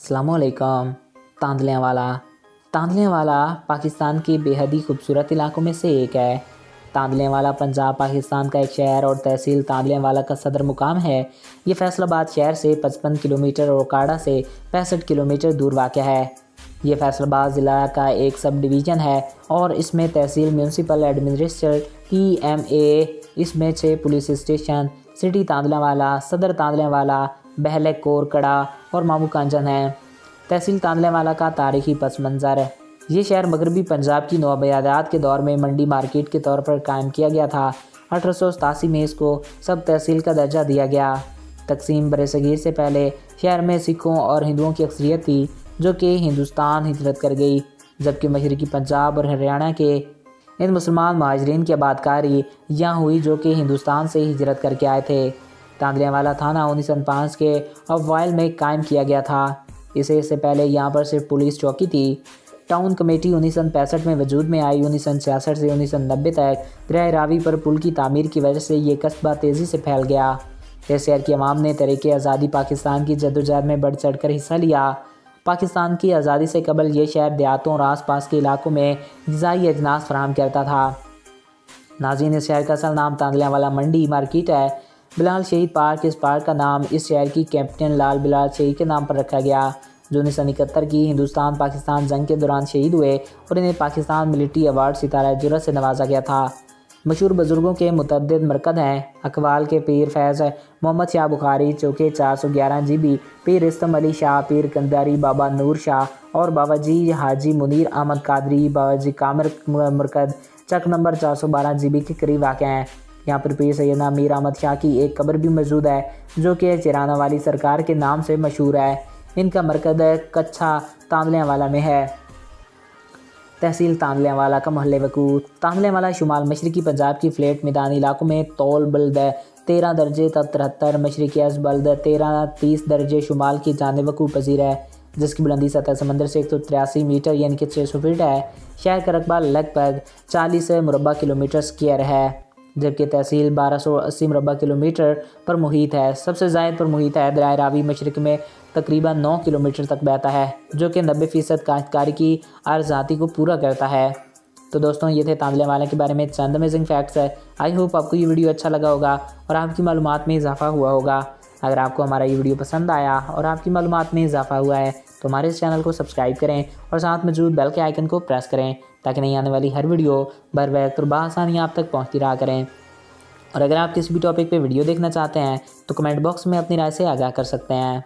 السلام علیکم۔ تاندلیاں والا پاکستان کے بے حد ہی خوبصورت علاقوں میں سے ایک ہے۔ تاندلیاں والا پنجاب پاکستان کا ایک شہر اور تحصیل تاندلیاں والا کا صدر مقام ہے۔ یہ فیصل آباد شہر سے 55 کلومیٹر اور کاڑا سے 65 کلومیٹر دور واقع ہے۔ یہ فیصل آباد ضلع کا ایک سب ڈویژن ہے اور اس میں تحصیل میونسپل ایڈمنسٹریٹر TMA، اس میں 6 پولیس اسٹیشن، سٹی تاندلیاں والا، صدر تاندلیاں والا، بہلک کور کڑا اور مامو کانجن ہیں۔ تحصیل تاندلیاں والا کا تاریخی پس منظر، یہ شہر مغربی پنجاب کی نوآبادیات کے دور میں منڈی مارکیٹ کے طور پر قائم کیا گیا تھا۔ 1887 میں اس کو سب تحصیل کا درجہ دیا گیا۔ تقسیم برصغیر سے پہلے شہر میں سکھوں اور ہندوؤں کی اکثریت تھی جو کہ ہندوستان ہجرت کر گئی، جبکہ مشرقی پنجاب اور ہریانہ کے ان مسلمان مہاجرین کی آباد کاری یہاں ہوئی جو کہ ہندوستان سے ہجرت کر کے آئے تھے۔ تاندلیاں والا تھانہ 1905 کے اوائل میں قائم کیا گیا تھا۔ اس سے پہلے یہاں پر صرف پولیس چوکی تھی۔ ٹاؤن کمیٹی 1965 میں وجود میں آئی۔ 1966 سے 1990 تک دریائے راوی پر پل کی تعمیر کی وجہ سے یہ قصبہ تیزی سے پھیل گیا۔ اس شہر کی عوام نے تحریک آزادی پاکستان کی جدوجہد میں بڑھ چڑھ کر حصہ لیا۔ پاکستان کی آزادی سے قبل یہ شہر دیہاتوں اور آس پاس کے علاقوں میں غذائی اجناس فراہم کرتا تھا۔ ناظرین، اس شہر کا اصل نام تاندلیاں والا منڈی مارکیٹ ہے۔ بلال شہید پارک، اس پارک کا نام اس شہر کی کیپٹن لال بلال شہید کے نام پر رکھا گیا جو 1971 کی ہندوستان پاکستان جنگ کے دوران شہید ہوئے اور انہیں پاکستان ملٹری ایوارڈ ستارہ جرأت سے نوازا گیا تھا۔ مشہور بزرگوں کے متعدد مرکز ہیں۔ اقوال کے پیر فیض محمد شاہ بخاری چوکے 411 GB، پیر رستم علی شاہ، پیر کنداری بابا نور شاہ اور بابا جی حاجی منیر احمد قادری، بابا جی کامر مرکز چک نمبر 412 GB کے قریب واقع ہیں۔ یہاں پر پیر سیدنا میر احمد شاہ کی ایک قبر بھی موجود ہے جو کہ چرانہ والی سرکار کے نام سے مشہور ہے۔ ان کا مرکز کچھا تاندلیاں والا میں ہے۔ تحصیل تاندلیاں والا کا محل وقوع۔ تاندلیاں والا شمال مشرقی پنجاب کی فلیٹ میدانی علاقوں میں طول بلد 13 درجے تا 73، مشرقی از بلد 13-30 درجے شمال کی جانب وقوع پذیر ہے، جس کی بلندی سطح سمندر سے 183 میٹر یعنی کہ 600 فٹ ہے۔ شہر کا رقبہ لگ بھگ 40 مربع کلومیٹر اسکوائر ہے، جبکہ تحصیل 1280 مربع کلومیٹر پر محیط ہے۔ سب سے زائد پر محیط ہے۔ دریائے راوی مشرق میں تقریباً 9 کلومیٹر تک بہتا ہے جو کہ 90% کاشتکاری کی ارضیاتی کو پورا کرتا ہے۔ تو دوستوں، یہ تھے تاندلیاں والا کے بارے میں چند امیزنگ فیکٹس ہے۔ آئی ہوپ آپ کو یہ ویڈیو اچھا لگا ہوگا اور آپ کی معلومات میں اضافہ ہوا ہوگا۔ اگر آپ کو ہمارا یہ ویڈیو پسند آیا اور آپ کی معلومات میں اضافہ ہوا ہے تو ہمارے اس چینل کو سبسکرائب کریں اور ساتھ موجود بیل کے آئیکن کو پریس کریں تاکہ نئی آنے والی ہر ویڈیو بر وقت اور بآسانی آپ تک پہنچتی رہا کریں۔ اور اگر آپ کسی بھی ٹاپک پہ ویڈیو دیکھنا چاہتے ہیں تو کمنٹ باکس میں اپنی رائے سے آگاہ کر سکتے ہیں۔